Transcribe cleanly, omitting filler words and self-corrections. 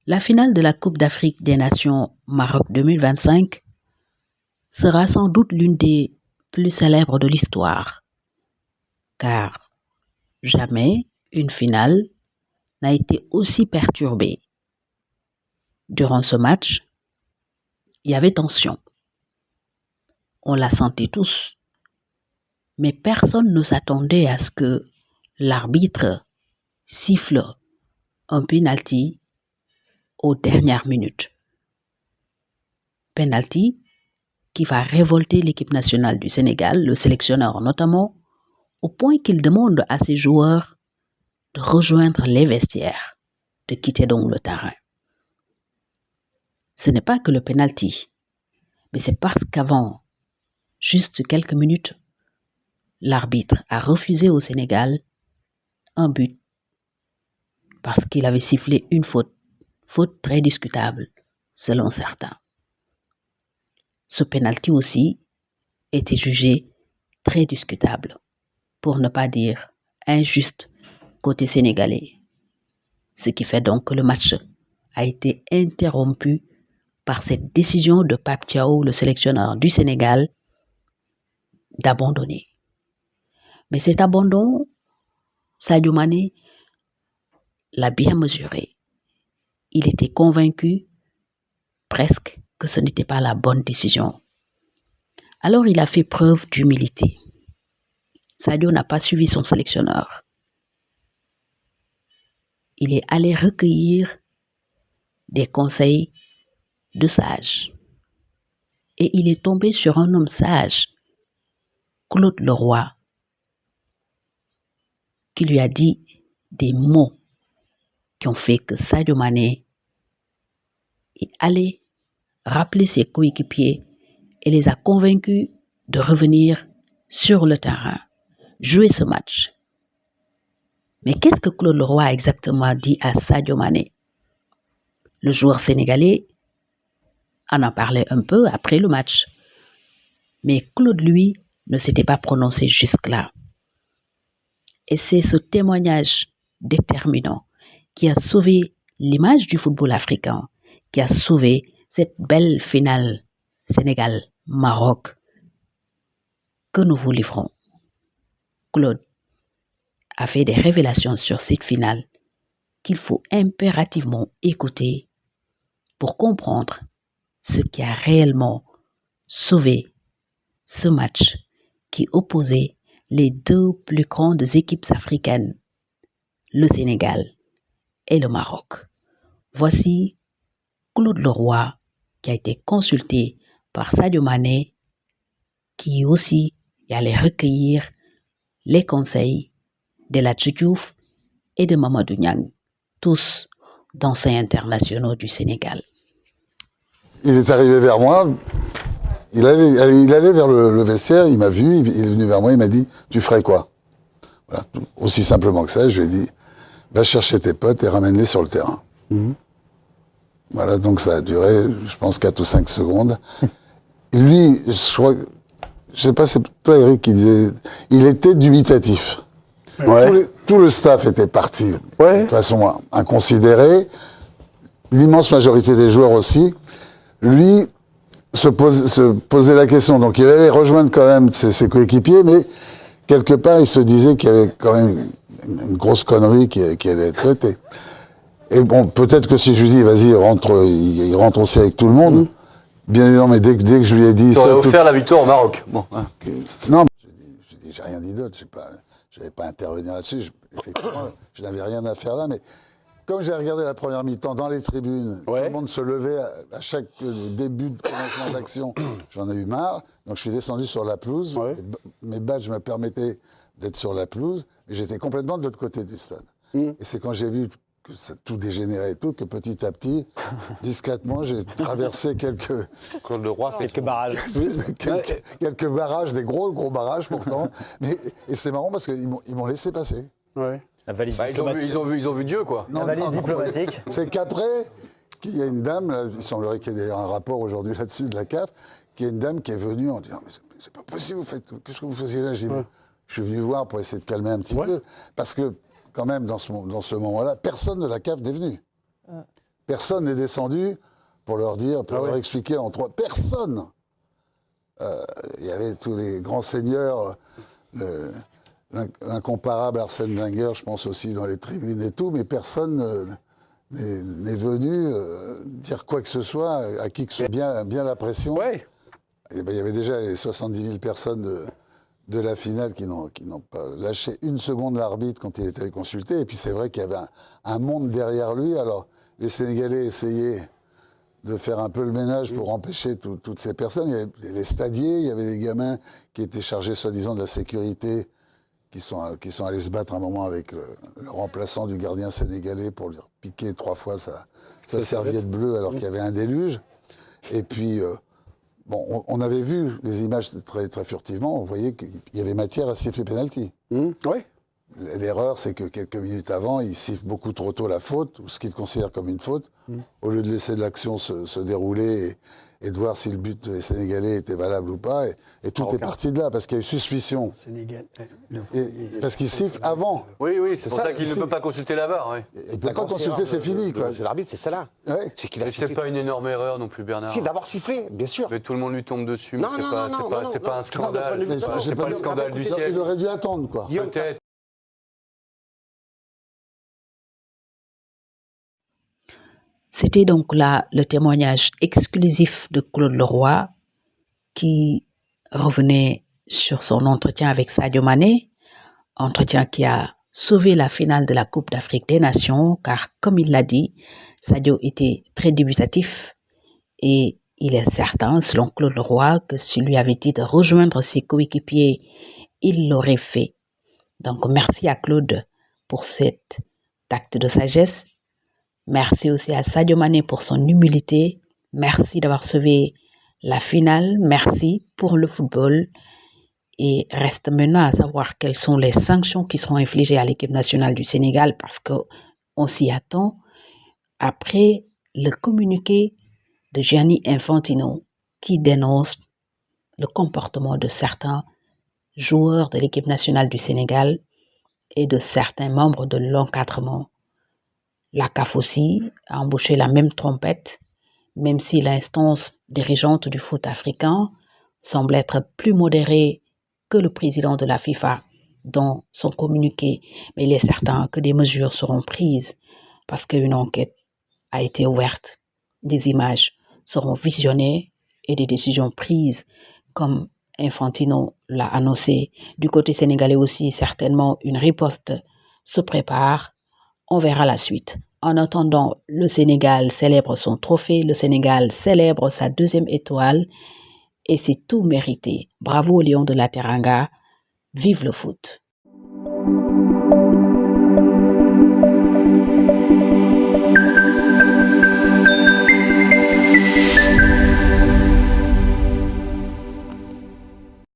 La finale de la Coupe d'Afrique des Nations Maroc 2025 sera sans doute l'une des plus célèbres de l'histoire, car jamais une finale n'a été aussi perturbée. Durant ce match, il y avait tension. On la sentait tous, mais personne ne s'attendait à ce que l'arbitre siffle un penalty aux dernières minutes. Penalty qui va révolter l'équipe nationale du Sénégal, le sélectionneur notamment, au point qu'il demande à ses joueurs de rejoindre les vestiaires, de quitter donc le terrain. Ce n'est pas que le penalty, mais c'est parce qu'avant juste quelques minutes, l'arbitre a refusé au Sénégal un but parce qu'il avait sifflé une faute très discutable selon certains. Ce penalty aussi était jugé très discutable, pour ne pas dire injuste côté sénégalais. Ce qui fait donc que le match a été interrompu par cette décision de Pape Thiaw, le sélectionneur du Sénégal, d'abandonner. Mais cet abandon, Sadio Mané l'a bien mesuré. Il était convaincu presque que ce n'était pas la bonne décision. Alors il a fait preuve d'humilité. Sadio n'a pas suivi son sélectionneur. Il est allé recueillir des conseils de sages. Et il est tombé sur un homme sage, Claude Leroy, qui lui a dit des mots qui ont fait que Sadio Mané est allé rappeler ses coéquipiers et les a convaincus de revenir sur le terrain, jouer ce match. Mais qu'est-ce que Claude Leroy a exactement dit à Sadio Mané? Le joueur sénégalais en a parlé un peu après le match. Mais Claude, lui, ne s'était pas prononcé jusque-là. Et c'est ce témoignage déterminant qui a sauvé l'image du football africain, qui a sauvé cette belle finale Sénégal-Maroc que nous vous livrons. Claude a fait des révélations sur cette finale qu'il faut impérativement écouter pour comprendre ce qui a réellement sauvé ce match qui opposait les deux plus grandes équipes africaines, le Sénégal et le Maroc. Voici Claude Leroy qui a été consulté par Sadio Mané, qui aussi allait recueillir les conseils de Latji Diouf et de Mamadou Niang, tous d'anciens internationaux du Sénégal. Il est arrivé vers moi, il allait vers le vestiaire, il m'a vu, il est venu vers moi, il m'a dit « Tu ferais quoi ?» Voilà, aussi simplement que ça, je lui ai dit « Va chercher tes potes et ramène-les sur le terrain. Voilà, donc ça a duré, je pense, 4 ou 5 secondes. Et lui, je sais pas, c'est toi Eric qui disait, il était dubitatif. Ouais. Tout le staff était parti de façon inconsidérée, l'immense majorité des joueurs aussi. Lui se posait la question, donc il allait rejoindre quand même ses coéquipiers, mais quelque part il se disait qu'il y avait quand même une grosse connerie qui allait être traitée. Et bon, peut-être que si je lui dis, vas-y, il rentre aussi avec tout le monde, bien évidemment, mais dès que je lui ai dit... Tu aurais offert la victoire au Maroc. Bon, hein. Non, j'ai rien dit d'autre, je n'avais pas à intervenir là-dessus, effectivement, je n'avais rien à faire là, mais comme j'ai regardé la première mi-temps dans les tribunes, tout le monde se levait à chaque début de commencement d'action, j'en ai eu marre, donc je suis descendu sur la pelouse, mes badges me permettaient d'être sur la pelouse, mais j'étais complètement de l'autre côté du stade. Et c'est quand j'ai vu que ça tout dégénérait et tout, que petit à petit, discrètement, j'ai traversé quelques... Claude Leroy fait quelques barrages. quelques barrages, des gros barrages pourtant. Et c'est marrant parce qu'ils m'ont laissé passer. Ouais. La valise ils ont vu Dieu, quoi. La valise diplomatique. C'est qu'après, qu'il y a une dame, là, il semblerait qu'il y ait d'ailleurs un rapport aujourd'hui là-dessus de la CAF, qu'il y a une dame qui est venue en disant « Mais c'est pas possible, qu'est-ce que vous faisiez là ?» J'ai dit « Je suis venu voir pour essayer de calmer un petit peu. » Parce que, quand même, dans ce moment-là, personne de la CAF n'est venu. Personne n'est descendu pour leur dire, pour leur expliquer en trois. Personne. Il y avait tous les grands seigneurs, l'incomparable Arsène Wenger, je pense aussi dans les tribunes et tout, mais personne n'est venu dire quoi que ce soit à qui que ce soit. Bien la pression. Ouais. Et ben, il y avait déjà les 70 000 personnes de la finale qui n'ont pas lâché une seconde l'arbitre quand il était consulté. Et puis c'est vrai qu'il y avait un monde derrière lui. Alors les Sénégalais essayaient de faire un peu le ménage pour empêcher toutes ces personnes. Il y avait les stadiers, il y avait des gamins qui étaient chargés soi-disant de la sécurité, qui sont allés se battre un moment avec le remplaçant du gardien sénégalais pour lui piquer 3 fois sa serviette bleue alors qu'il y avait un déluge. Et puis, bon, on avait vu les images très, très furtivement, on voyait qu'il y avait matière à siffler penalty. Oui. L'erreur, c'est que quelques minutes avant, il siffle beaucoup trop tôt la faute, ou ce qu'il considère comme une faute, au lieu de laisser l'action se dérouler et de voir si le but des Sénégalais était valable ou pas. Et tout est parti de là, parce qu'il y a eu suspicion. Parce qu'il siffle avant. Oui, c'est pour ça qu'il ne peut pas consulter la VAR. Ouais. Il ne peut pas consulter, c'est fini. L'arbitre, c'est ça là. Ouais. C'est qu'il a Mais sifflé. c'est pas une énorme erreur non plus, Bernard. Si, d'avoir sifflé, bien sûr. Mais tout le monde lui tombe dessus. Non, C'est non, pas, non, c'est pas, non, c'est non, pas un non. scandale. Non, non, C'est pas le scandale du Il siècle. aurait dû attendre, quoi. Guillaume, Peut-être. C'était donc là le témoignage exclusif de Claude Leroy qui revenait sur son entretien avec Sadio Mané, entretien qui a sauvé la finale de la Coupe d'Afrique des Nations, car comme il l'a dit, Sadio était très dubitatif et il est certain, selon Claude Leroy, que s'il lui avait dit de rejoindre ses coéquipiers, il l'aurait fait. Donc merci à Claude pour cet acte de sagesse. Merci aussi à Sadio Mané pour son humilité. Merci d'avoir sauvé la finale. Merci pour le football. Et reste maintenant à savoir quelles sont les sanctions qui seront infligées à l'équipe nationale du Sénégal parce qu'on s'y attend après le communiqué de Gianni Infantino qui dénonce le comportement de certains joueurs de l'équipe nationale du Sénégal et de certains membres de l'encadrement. La CAF aussi a embauché la même trompette, même si l'instance dirigeante du foot africain semble être plus modérée que le président de la FIFA dans son communiqué. Mais il est certain que des mesures seront prises parce qu'une enquête a été ouverte. Des images seront visionnées et des décisions prises comme Infantino l'a annoncé. Du côté sénégalais aussi, certainement une riposte se prépare. On verra la suite. En attendant, le Sénégal célèbre son trophée, le Sénégal célèbre sa 2e étoile et c'est tout mérité. Bravo aux Lions de la Teranga, vive le foot!